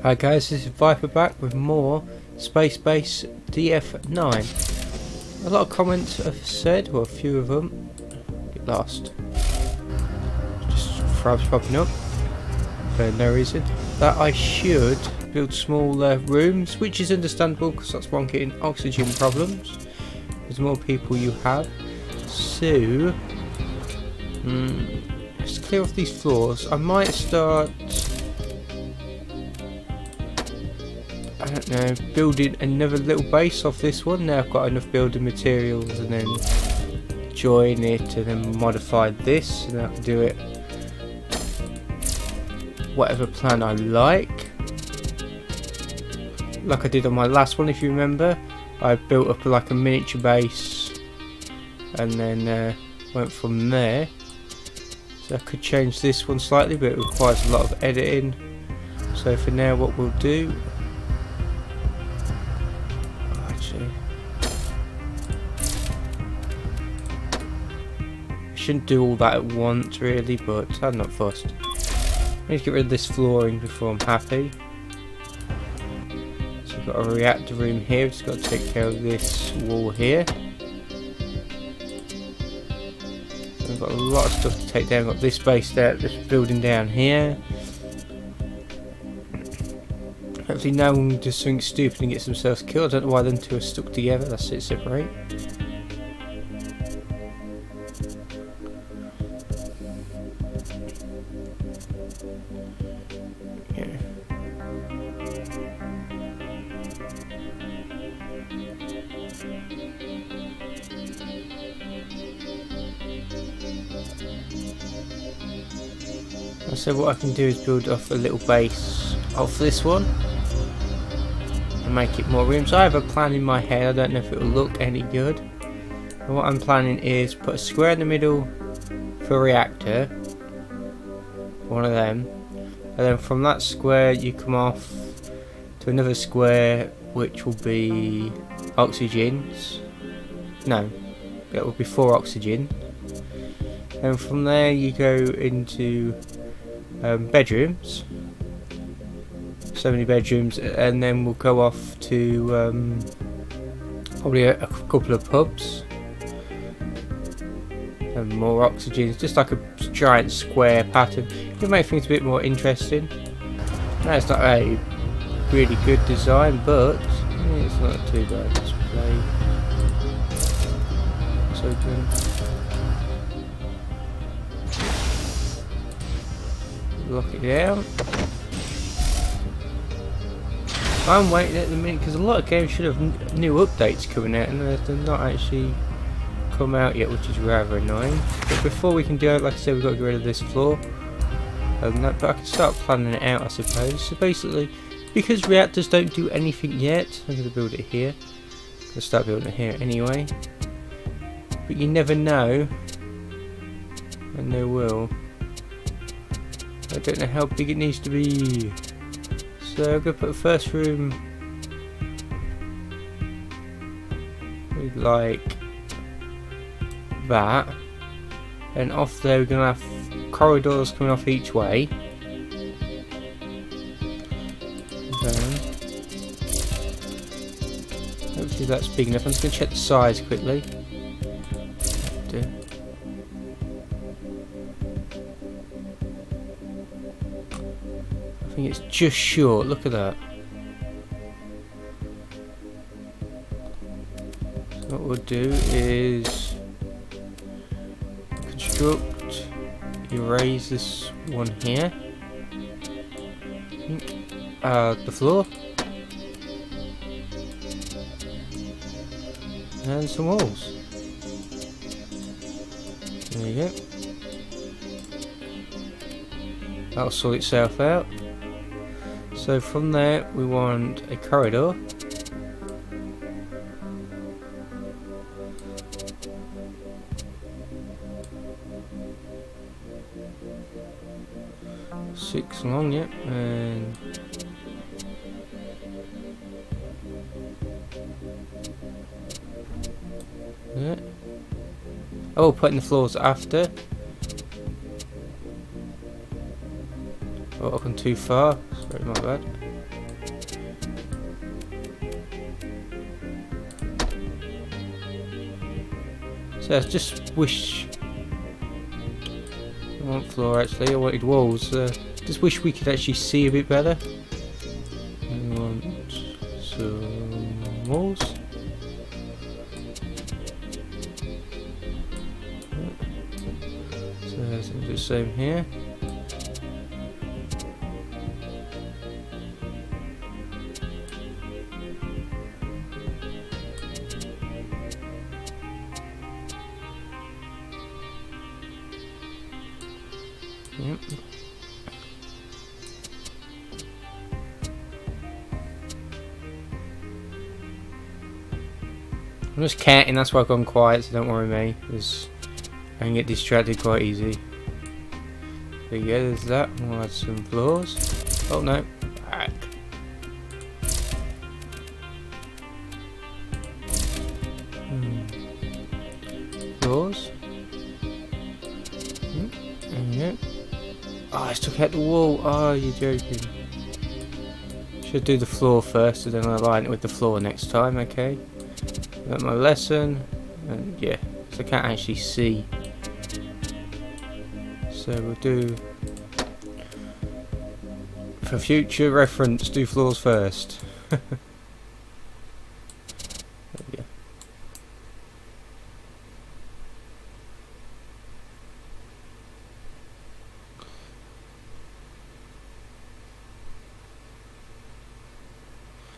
Hi guys, this is Viper back with more Spacebase DF-9. A lot of comments have said, well a few of them, get lost. Just throbs popping up for no reason. That I should build small rooms, which is understandable because that's why I'm getting oxygen problems. There's more people you have. So, let's clear off these floors. I might start, I don't know, building another little base off this one. Now I've got enough building materials, and then join it and then modify this, and I can do it whatever plan I like I did on my last one. If you remember, I built up like a miniature base and then went from there. So I could change this one slightly, but it requires a lot of editing. So for now what we'll do, actually I shouldn't do all that at once really, but I'm not fussed. I need to get rid of this flooring before I'm happy. So we've got a reactor room here, just got to take care of this wall here. We've got a lot of stuff to take down. We've got this base there, this building down here. Hopefully no one does something stupid and gets themselves killed. I don't know why them two are stuck together, that's it, separate. Yeah. So what I can do is build off a little base off this one and make it more rooms. I have a plan in my head, I don't know if it will look any good. And what I'm planning is put a square in the middle for a reactor, one of them, and then from that square you come off to another square which will be oxygens. No, that will be 4 oxygen. And from there you go into bedrooms, so many bedrooms, and then we'll go off to probably a couple of pubs and more oxygen, just like a giant square pattern. It'll make things a bit more interesting. No, it's not a really good design, but it's not too bad. Let's play. Let's open. Lock it down. I'm waiting at the minute because a lot of games should have new updates coming out, and they've not actually come out yet, which is rather annoying. But before we can do it, like I said, we've got to get rid of this floor. But I can start planning it out, I suppose. So basically, because reactors don't do anything yet, I'm going to build it here. I'm going to start building it here anyway. But you never know, and they will. I don't know how big it needs to be, so I'm going to put the first room like that, and off there we're going to have corridors coming off each way. Then, hopefully that's big enough. I'm just going to check the size quickly. I think it's just short, look at that. So what we'll do is construct, erase this one here. The floor. And some walls. There you go. That'll sort itself out. So from there we want a corridor. Six long, yep, and yeah. Oh, putting the floors after. Oh, I've gone too far. Sorry, my bad. So I just wish. I want floor actually. I wanted walls. Just wish we could actually see a bit better. I want some walls. So let's do the same here. Yep. I'm just counting, that's why I've gone quiet, so don't worry me, because I can get distracted quite easy. There you go, there's that. We'll add some floors. Oh no, back. Floors. There you go. Oh, I just took out the wall. Oh, you're joking. Should do the floor first, and then I'll align it with the floor next time, okay? That's my lesson, and yeah, so I can't actually see. So we'll do, for future reference, do floors first. There we go.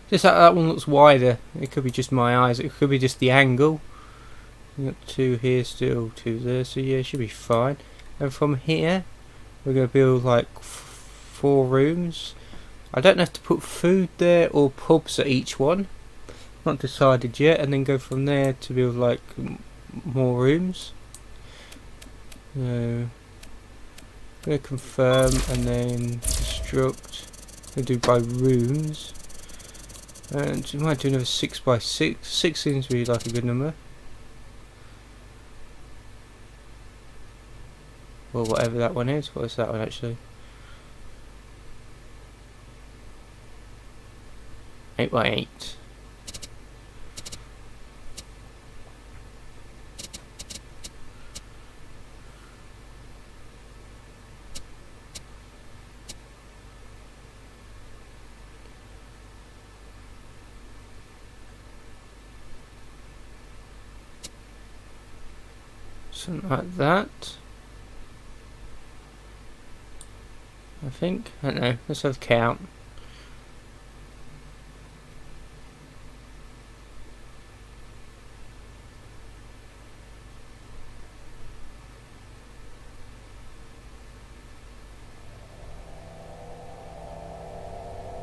Just that one looks wider. It could be just my eyes. It could be just the angle. We've got two here still, two there. So yeah, it should be fine. And from here, we're going to build like 4 rooms. I don't have to put food there or pubs at each one. Not decided yet. And then go from there to build like more rooms. So, I'm going to confirm and then construct. We'll do by rooms. And we might do another 6x6. 6 seems to be like a good number. Or whatever that one is. What is that one actually? 8x8. Something like that. I think. I don't know. Let's have a count.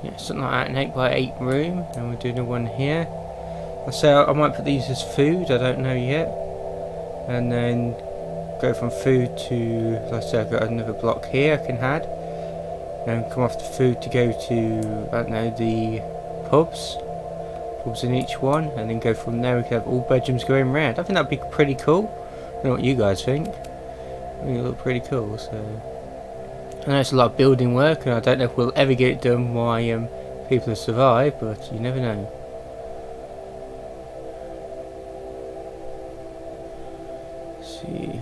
Yeah, something like that. An 8x8 room, and we're doing one here. I say I might put these as food. I don't know yet. And then go from food to, like I said, I've got another block here I can add, and come off the food to go to, I don't know, the pubs in each one, and then go from there. We could have all bedrooms going round. I think that'd be pretty cool. I don't know what you guys think. I think it look pretty cool. So I know it's a lot of building work, and I don't know if we'll ever get it done while people have survived, but you never know. See.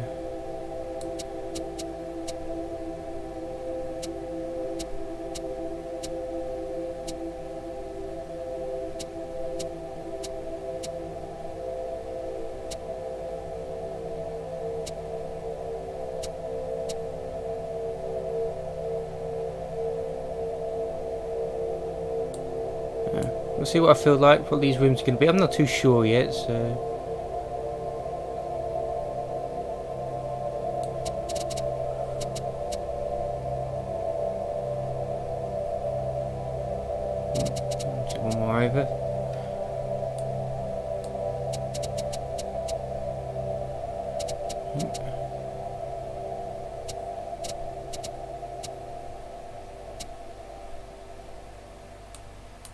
We'll see what I feel like, what these rooms are going to be. I'm not too sure yet, so. One more over.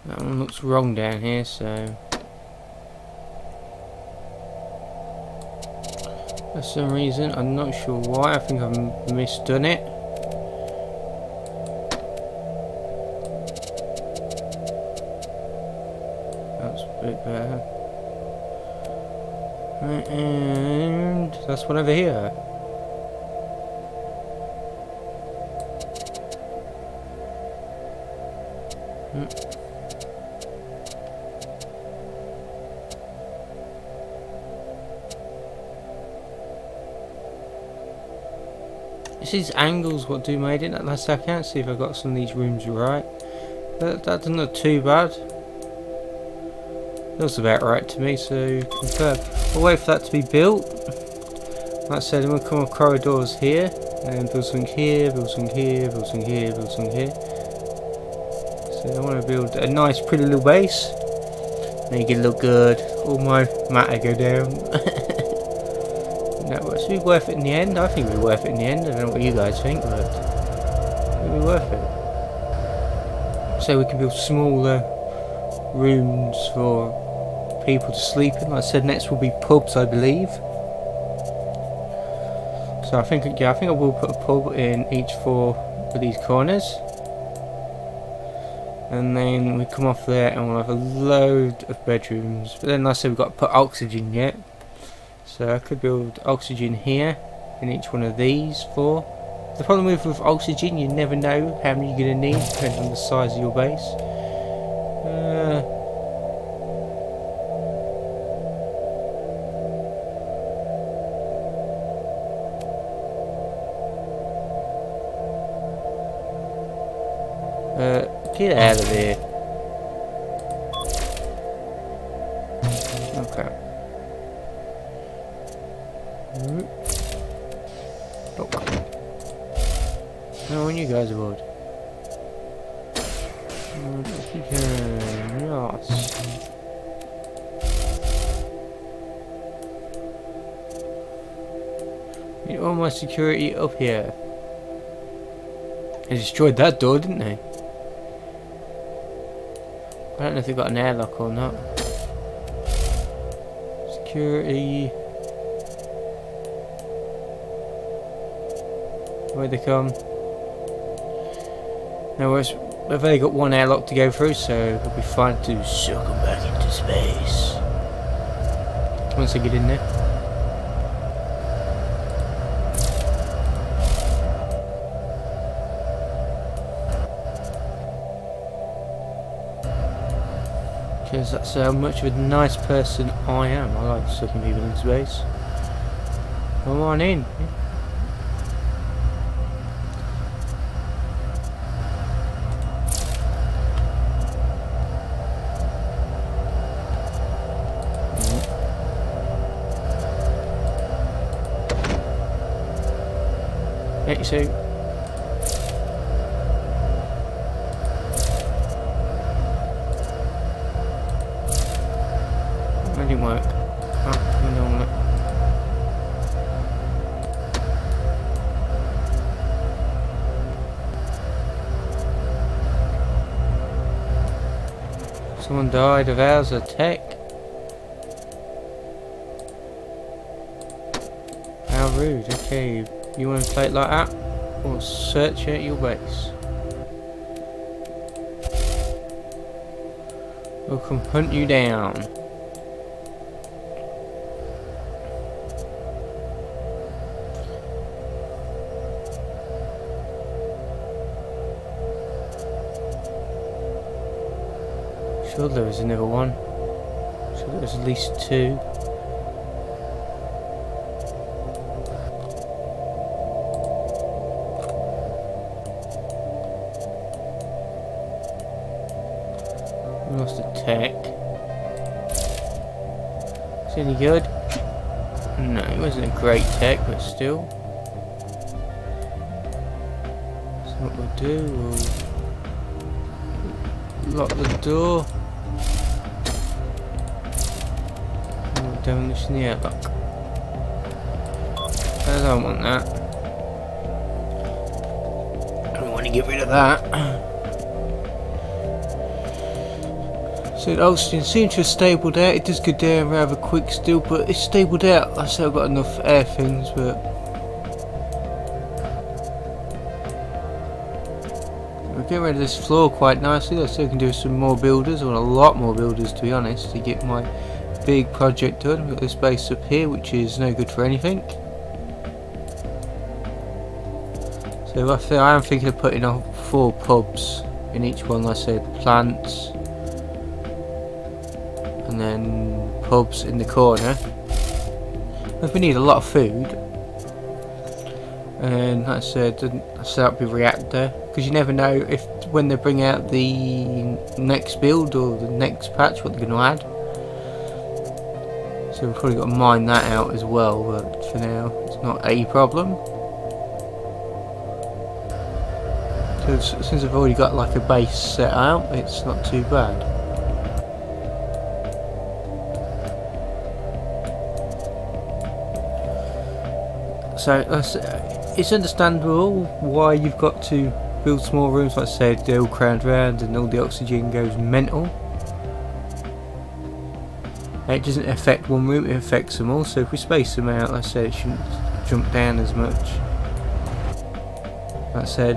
That one looks wrong down here, so for some reason, I'm not sure why. I think I've misdone it. That's a bit better. And that's one over here. It's these angles what do made it. I can't see if I got some of these rooms right. That doesn't look too bad. Looks about right to me, so confirm. We'll wait for that to be built. Like I said, then we'll come on corridors here, and build something here, build something here, build something here, build something here. So I want to build a nice pretty little base. Make it look good. All my matter go down. No, it's be worth it in the end. I think it'll be worth it in the end. I don't know what you guys think, but it'll be worth it. So we can build smaller rooms for people to sleep in. Like I said, next will be pubs, I believe. So I think I will put a pub in each 4 of these corners. And then we come off there and we'll have a load of bedrooms. But then like I said, we've got to put oxygen yet. So I could build oxygen here in each one of these 4. The problem with oxygen, you never know how many you're going to need depending on the size of your base. Get out of here. Okay. No, when you guys aboard. Yes. Need all my security up here. They destroyed that door, didn't they? I don't know if they've got an airlock or not. Security. Where'd they come? No, they've only got one airlock to go through, so it'll be fine to suck them back into space. Once they get in there. Because that's how much of a nice person I am. I like sucking people into space. Come on in. Get your suit. That didn't work. Oh, normally. Someone died of ours attack. How rude. Okay, you want to play it like that? Or search at your base. We'll come hunt you down. Sure there was another one. Sure there was at least 2. We lost a tech. Is he any good? No, he wasn't a great tech, but still. So what we'll do, we'll lock the door. Demolition the airlock. I don't want that. I don't want to get rid of that. So the oxygen seems to have stabled out. It does go down rather quick still, but it's stabled out. I say I've got enough air things, but we're getting rid of this floor quite nicely. I still can do some more builders, or a lot more builders to be honest, to get my big project done. We've got this base up here, which is no good for anything. So roughly, I am thinking of putting on 4 pubs in each one. Like I said, plants, and then pubs in the corner. If we need a lot of food, and like I said, I set up the reactor, because you never know if when they bring out the next build or the next patch what they're going to add. So we've probably got to mine that out as well, but for now it's not a problem. So since I've already got like a base set out, it's not too bad. So it's understandable why you've got to build small rooms. Like I said, they're all crammed around and all the oxygen goes mental. And it doesn't affect one room, it affects them all. So if we space them out, like I said, it shouldn't jump down as much. Like I said,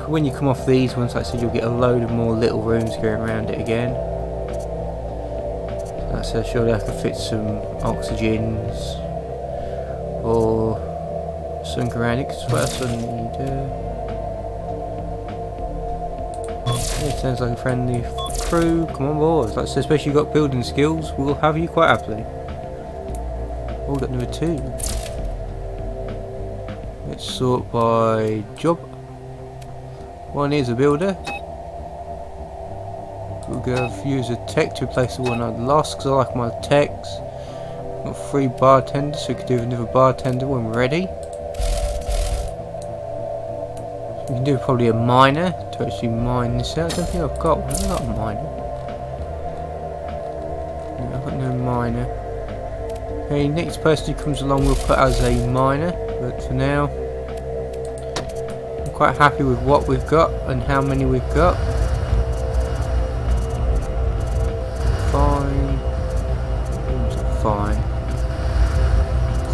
when you come off these ones, like I said, you'll get a load of more little rooms going around it again. Like I said, surely I can fit some oxygens or some granics. What else do I need? Yeah, sounds like a friendly crew. Come on board. Like I said, especially if you've got building skills, we'll have you quite happily. Oh, got number 2. Let's sort by job. One is a builder. We're going to use a tech to replace the one I'd lost, because I like my techs. Got 3 bartenders, so we could do another bartender when we're ready. We can do probably a miner to actually mine this out. I don't think I've got one. I'm not a miner. No, I've got no miner. Okay, next person who comes along we'll put as a miner, but for now I'm quite happy with what we've got and how many we've got. Fine. Fine.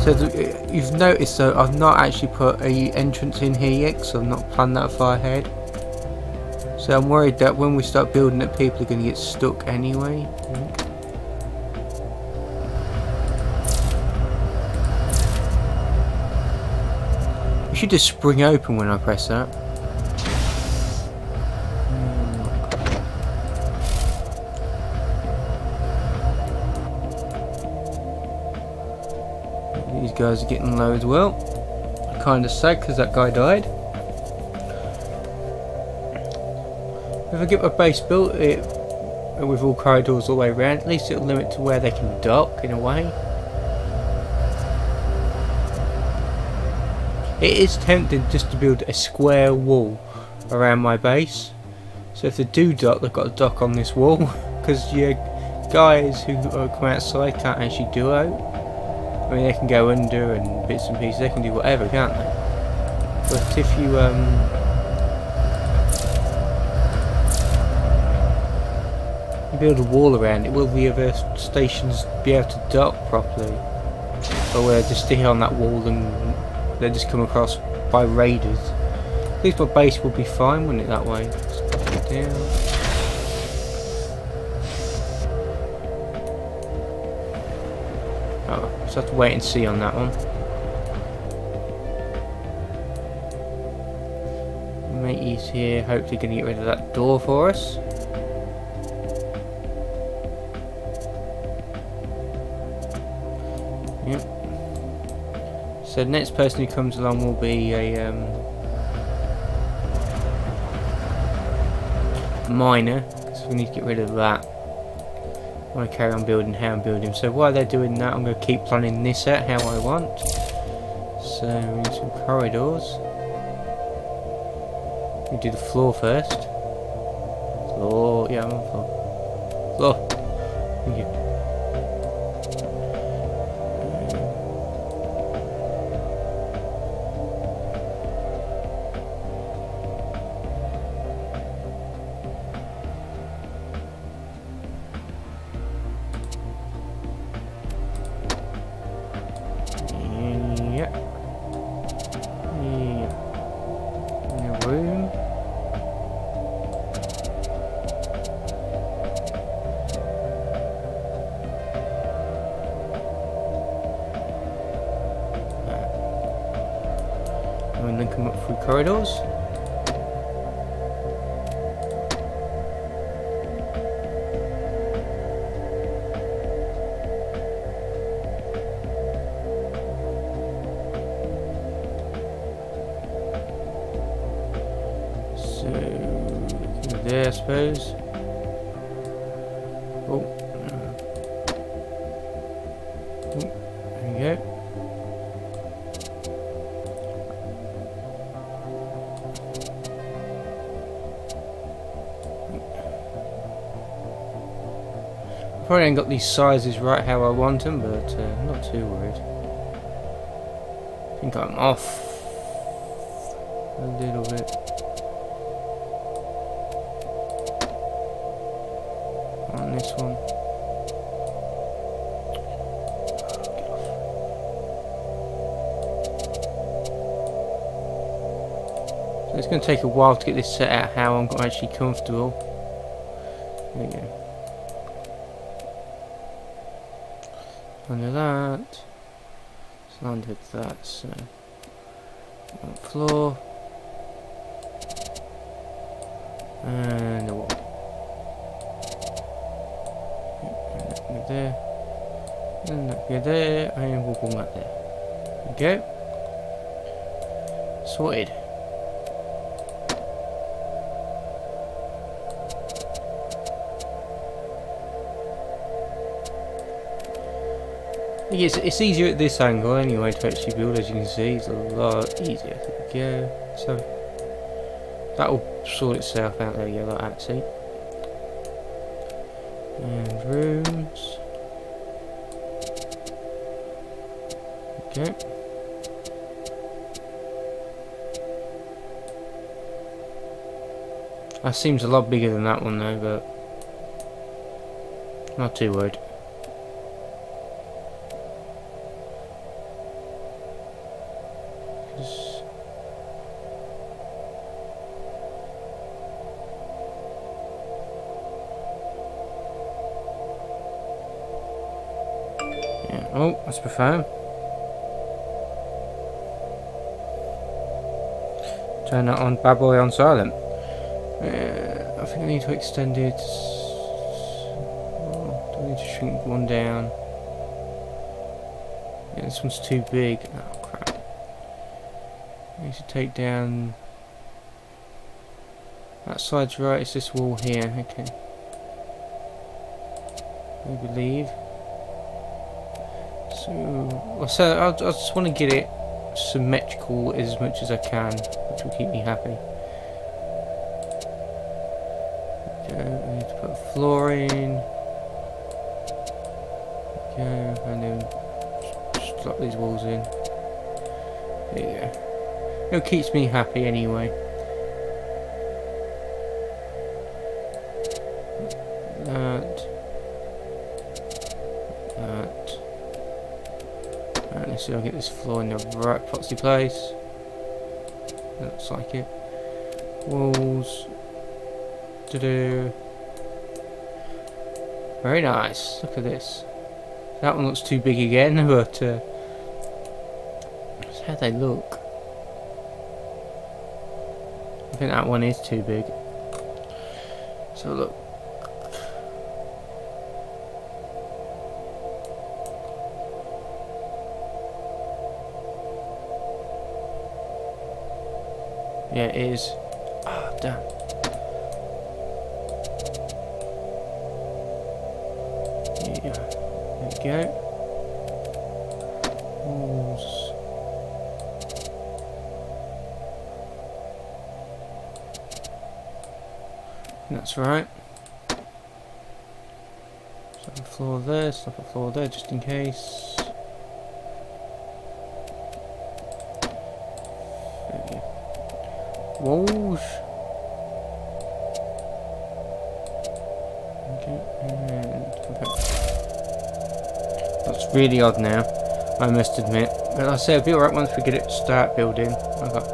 So you've noticed though, I've not actually put a entrance in here yet, so I've not planned that far ahead. So I'm worried that when we start building it, people are going to get stuck anyway. It should just spring open when I press that. These guys are getting low as well. Kind of sad because that guy died. If I get my base built with all corridors all the way around, at least it'll limit to where they can dock in a way. It is tempting just to build a square wall around my base. So if they do dock, they've got to dock on this wall, because your guys who come outside can't actually do out. I mean, they can go under and bits and pieces, they can do whatever, can't they? But if you build a wall around it, will the other stations be able to dock properly? Or will they just stick on that wall and they just come across by raiders? At least my base will be fine, wouldn't it, that way? Let's put it down. Oh, just have to wait and see on that one. Matey's here, hopefully going to get rid of that door for us. Yep. So the next person who comes along will be a miner, because we need to get rid of that. I want to carry on building how I'm building. So while they're doing that, I'm going to keep planning this out how I want. So we need some corridors. We do the floor first. Floor, yeah, I'm on floor. Floor. Thank you. come up through corridors. So, there I suppose. Oh, there we go. Probably ain't got these sizes right how I want them, but I'm not too worried. I think I'm off a little bit. On this one. So it's going to take a while to get this set out how I'm actually comfortable. There we go. Under that, it's under that, so on the floor and the wall. And that can go there, and that can go there, and we'll pull that there. There we go. Sorted. It's easier at this angle anyway to actually build, as you can see. It's a lot easier. There we go. So that will sort itself out. There you go, like that, see. And rooms. Okay. That seems a lot bigger than that one though, but not too worried. Oh, that's profound. Turn that on, bad boy on silent. I think I need to extend it. Oh, do I need to shrink one down? Yeah, this one's too big. Oh crap. I need to take down. That side's right, it's this wall here. Okay. I believe. So I just want to get it symmetrical as much as I can, which will keep me happy. Okay, I need to put a floor in. Okay, and then just drop these walls in. There you go. It keeps me happy anyway. Let's see if I get this floor in the right proxy place. Looks like it. Walls. Very nice. Look at this. That one looks too big again, but that's how they look. I think that one is too big. So look. Yeah, it is. Ah, oh, damn. Yeah, there we go. Walls. That's right. Stop a floor there, stop a floor there, just in case. Walls. Okay, and that's really odd now, I must admit. But I'll say it'll be alright once we get it to start building. I got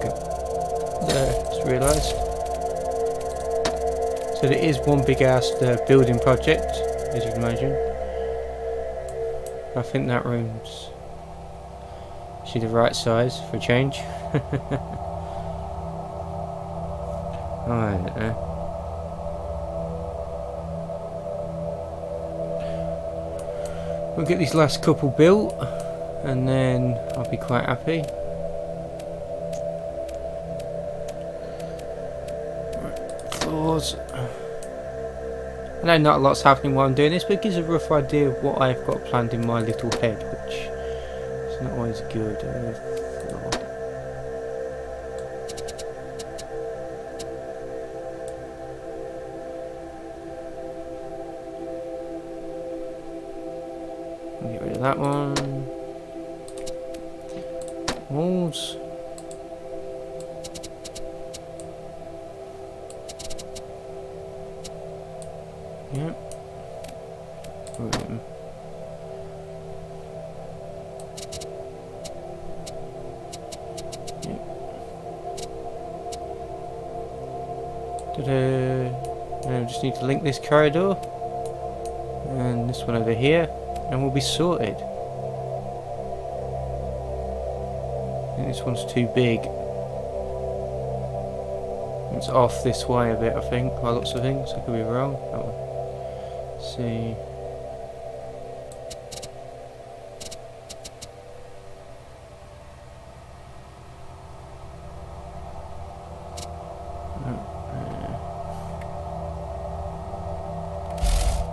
there, just realised. So there is one big ass building project, as you can imagine. I think that room's actually the right size for a change. I don't know. We'll get these last couple built, and then I'll be quite happy. Right, floors. I know not a lot's happening while I'm doing this, but it gives a rough idea of what I've got planned in my little head, which is not always good. Get rid of that one. Walls. Yep. Room. Yep. Now I just need to link this corridor and this one over here, and we'll be sorted. I think this one's too big. It's off this way a bit, I think, by lots of things. I could be wrong. Oh. See.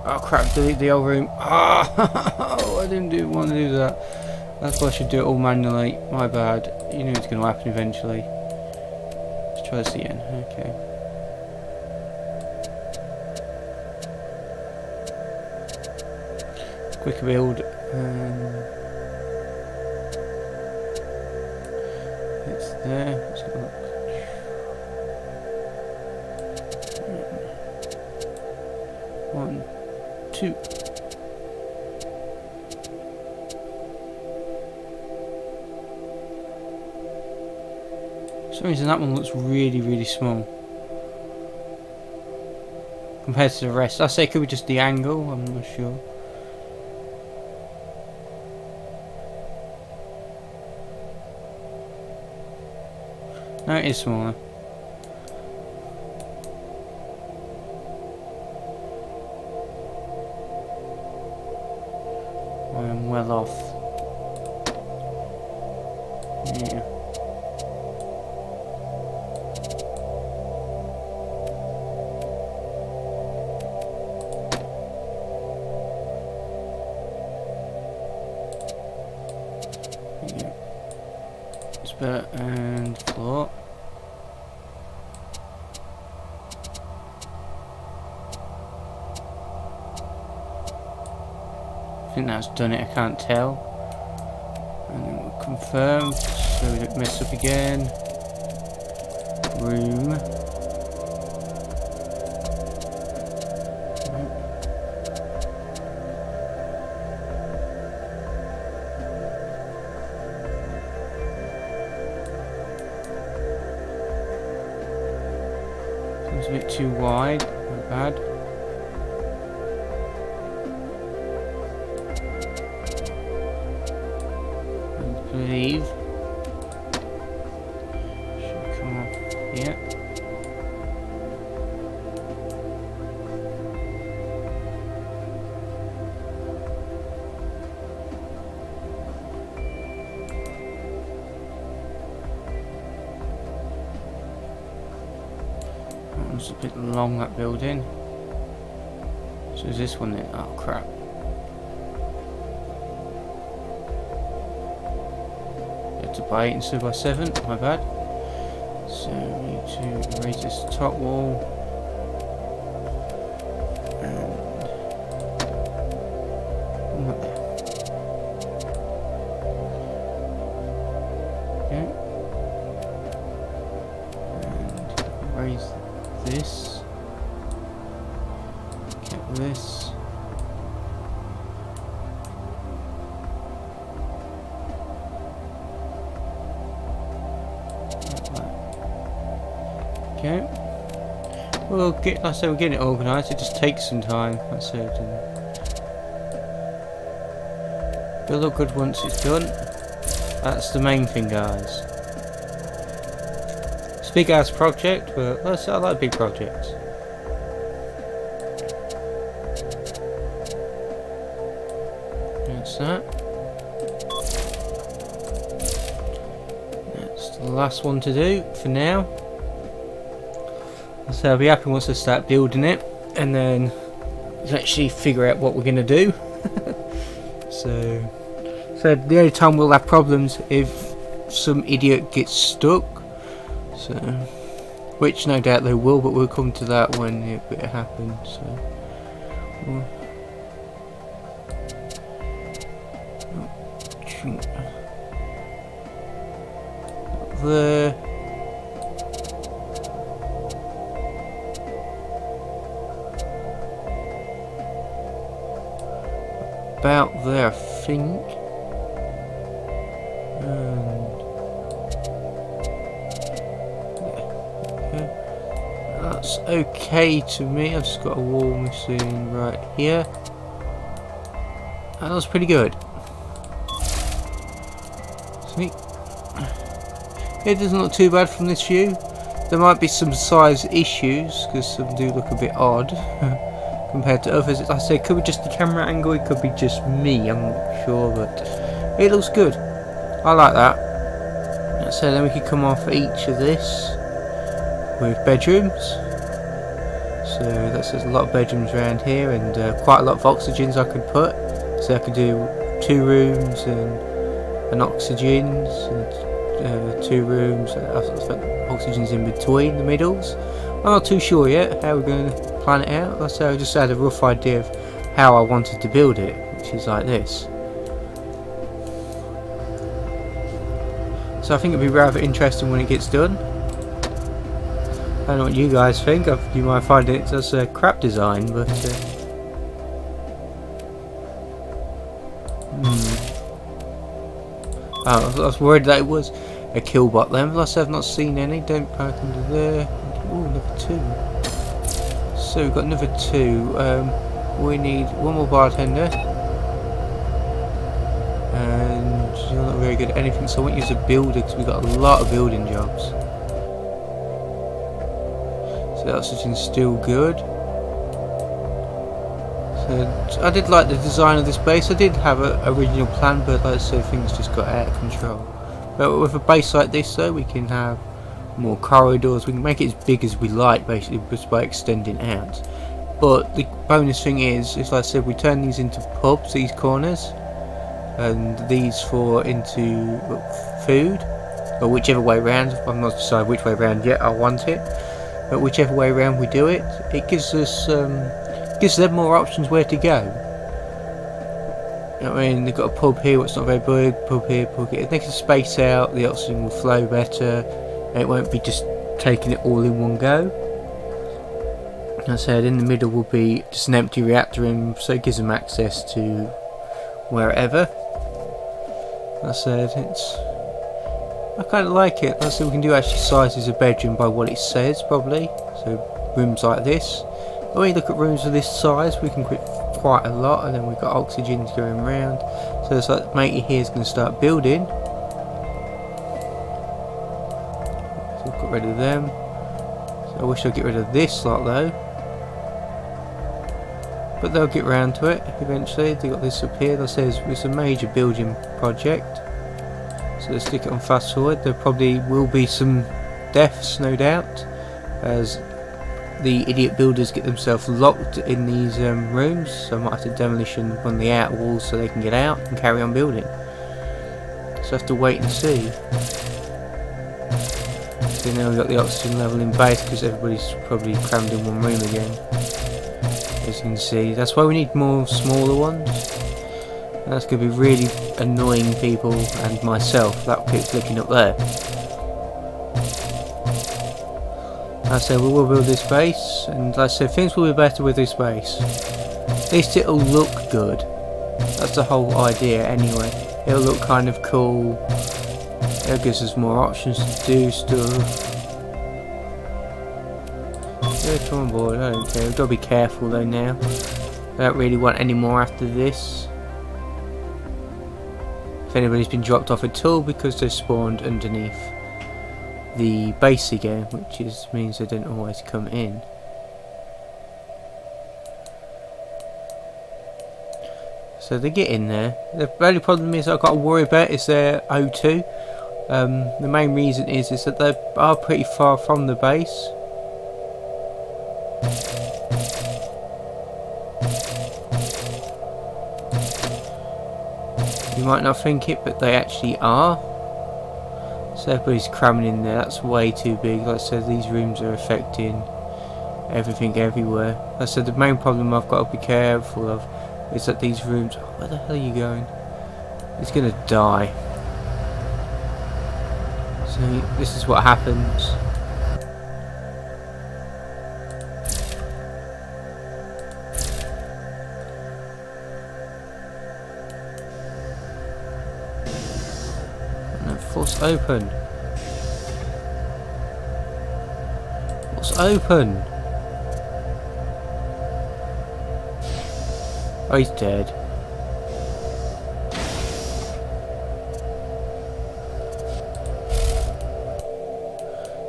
Oh crap, delete the old room. Oh, I didn't want to do that. That's why I should do it all manually. My bad. You knew it was going to happen eventually. Let's try this again. Okay. Quick build. It's there. Let's have a look. One, two. For some reason that one looks really small compared to the rest. I say it could be just the angle. I'm not sure. No, it is smaller. I am well off. Yeah. Spur and floor. I think that's done it, I can't tell. And then we'll confirm so we don't mess up again. Room. Seems a bit too wide, not bad. Believe should come off here. That one's a bit long, that building. So is this one then? Oh crap. By 8 instead of by 7, my bad. So we need to raise this top wall and not there. Okay. And raise this. Get this. Okay. We'll get, like I say, we'll get it organised. It just takes some time. That's it. It'll look good once it's done. That's the main thing, guys. a big ass project, but I like big projects. That's that. That's the last one to do for now. So I'll be happy once I start building it, and then actually figure out what we're gonna do. so the only time we'll have problems if some idiot gets stuck. So, which no doubt they will, but we'll come to that when it happens. So, there. About there, I think. That's okay to me. I've just got a wall missing right here. That was pretty good. See? It doesn't look too bad from this view. There might be some size issues because some do look a bit odd compared to others. Like I say, it could be just the camera angle, it could be just me, I'm not sure, but it looks good. I like that. So then we could come off each of this with bedrooms. So there's a lot of bedrooms around here, and quite a lot of oxygens I could put. So I could do 2 rooms and an oxygens, and 2 rooms, oxygens in between the middles. I'm not too sure yet how we're going to plan it out. Like I say, I just had a rough idea of how I wanted to build it, which is like this. So I think it'll be rather interesting when it gets done. I don't know what you guys think. You might find it as a crap design, but I was worried that it was a killbot then. Plus I've not seen any. Don't park under there. Oh, another 2. So we've got another 2. We need one more bartender. And you're not very good at anything, so I won't use a builder because we've got a lot of building jobs. So the oxygen's still good. So I did like the design of this base. I did have an original plan, but like I said, things just got out of control. But with a base like this though, we can have more corridors. We can make it as big as we like, basically, just by extending out. But the bonus thing is like I said, we turn these into pubs, these corners, and these into food, or whichever way round. I'm not decided which way round yet I want it, but whichever way round we do it, it gives us gives them more options where to go. You know what I mean? They've got a pub here, it's not very big. Pub here, pub here. They can space out. The oxygen will flow better. And it won't be just taking it all in one go. Like I said, in the middle will be just an empty reactor room, so it gives them access to wherever. Like I said, I kind of like it. Like I said, we can do actually sizes a bedroom by what it says, probably. So rooms like this. But when you look at rooms of this size, we can put quite a lot, and then we've got oxygens going around. So it's like matey here is going to start building. So we've got rid of them. So I wish I'd get rid of this lot though. But they'll get round to it eventually. They got this up here. That says it's a major building project. So let's stick it on fast forward. There probably will be some deaths, no doubt, as the idiot builders get themselves locked in these rooms. So I might have to demolition one of the outer walls so they can get out and carry on building. So I have to wait and see. So now we've got the oxygen level in base because everybody's probably crammed in one room again. As you can see, that's why we need more smaller ones. And that's going to be really annoying people and myself. That will keep flicking up there. Like I said, we will build this base, and like I said, things will be better with this base. At least it'll look good. That's the whole idea anyway. It'll look kind of cool. It gives us more options to do stuff. Yeah, come on board, I don't care. We've got to be careful though now. I don't really want any more after this. If anybody's been dropped off at all, because they're spawned underneath the base again, which means they don't always come in. So they get in there. The only problem is I've got to worry about is their O2. The main reason is that they are pretty far from the base. You might not think it, but they actually are. So everybody's cramming in there. That's way too big. Like I said, these rooms are affecting everything everywhere. Like I said, the main problem I've got to be careful of is that these rooms... Oh, where the hell are you going? It's gonna die. So this is what happens. Force open. What's open? Oh, he's dead.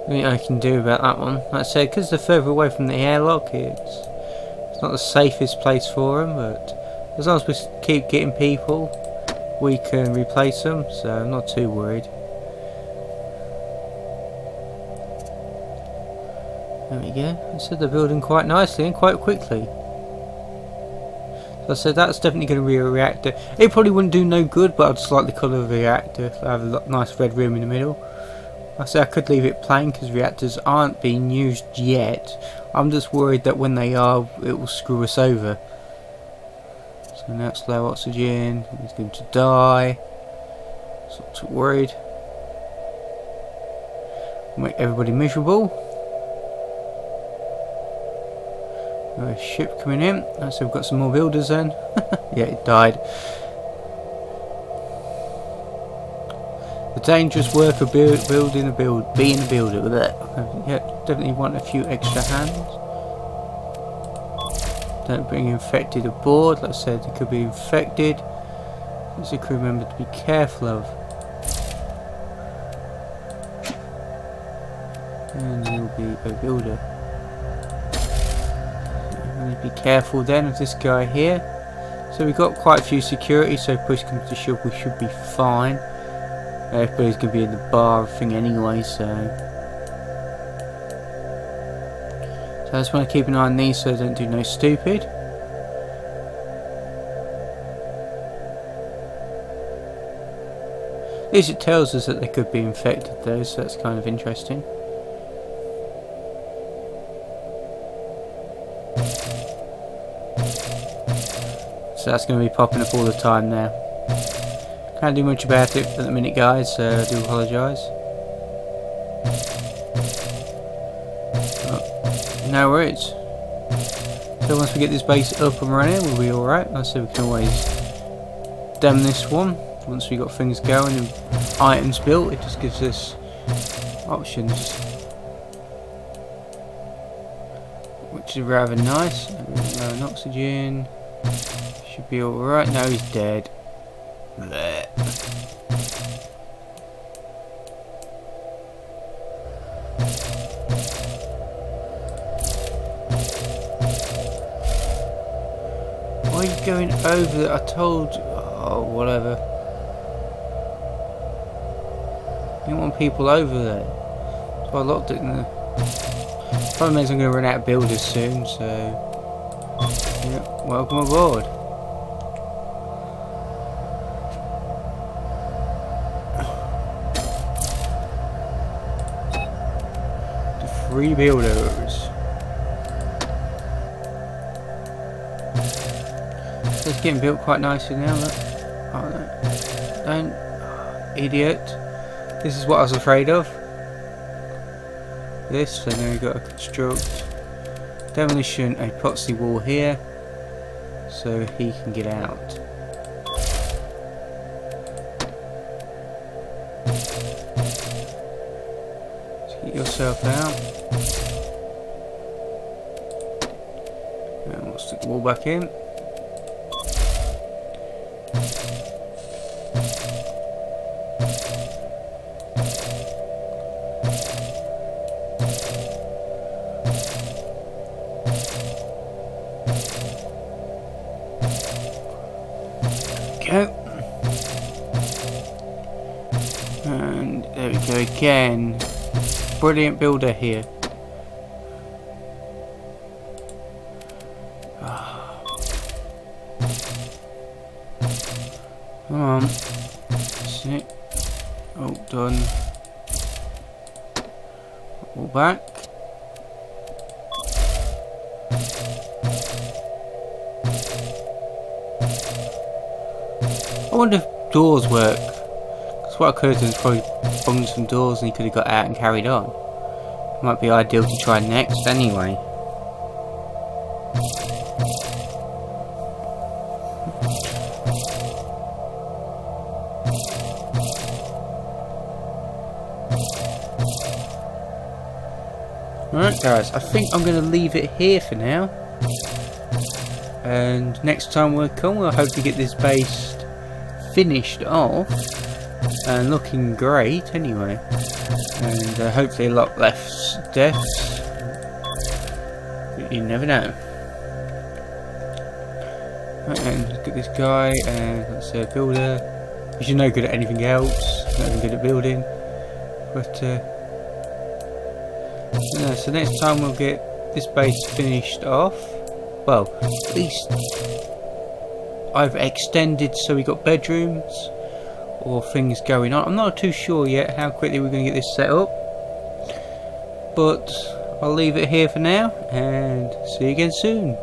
Nothing I can do about that one. Like I said, because they're further away from the airlock, it's not the safest place for them, but as long as we keep getting people, we can replace them, so I'm not too worried. There we go. I said they're building quite nicely and quite quickly. So I said that's definitely going to be a reactor. It probably wouldn't do no good, but I'd just like the colour of the reactor. I have a nice red rim in the middle. I said I could leave it plain because reactors aren't being used yet. I'm just worried that when they are, it will screw us over. So now it's low oxygen, he's going to die. So not too worried. Make everybody miserable. A ship coming in. So we've got some more builders then. Yeah, it died. The dangerous work of being a builder with that. Yeah, definitely want a few extra hands. Don't bring infected aboard. Like I said, they could be infected. It's a crew member to be careful of. And you'll be a builder. Be careful then of this guy here. So we've got quite a few security, so if push comes to shove we should be fine. Everybody's going to be in the bar thing anyway, so I just want to keep an eye on these so I don't do no stupid. At least it tells us that they could be infected though, so that's kind of interesting. So that's going to be popping up all the time now. Can't do much about it at the minute, guys, so I do apologise. Oh, no worries. So once we get this base up and running, we'll be alright. So we can always dam this one. Once we got things going and items built, it just gives us options. Which is rather nice. Low in oxygen. Should be alright. Now he's dead. Blech. Why are you going over there? I told... Oh, whatever. You don't want people over there. So I locked it in the... Problem is I'm going to run out of builders soon, so... Yeah, welcome aboard. The 3 builders. So it's getting built quite nicely now, look. Oh no. Don't. Oh, idiot. This is what I was afraid of. This, and then we've got to construct demolition epoxy wall here so he can get out. So get yourself out. And we'll stick the wall back in. go. And there we go again. Brilliant builder here. Come on. That's it. All done. All back. I wonder if doors work. Because what I could have done is probably bunged some doors and he could have got out and carried on. Might be ideal to try next anyway. Alright guys, I think I'm going to leave it here for now. And next time we'll come, we'll hopefully get this base finished off. And looking great anyway. And hopefully a lot less deaths. But you never know. Right, and look at this guy, and that's a builder. He's no good at anything else, not even good at building. But yeah, so next time we'll get this base finished off. Well, at least I've extended so we got bedrooms or things going on. I'm not too sure yet how quickly we're going to get this set up. But I'll leave it here for now and see you again soon.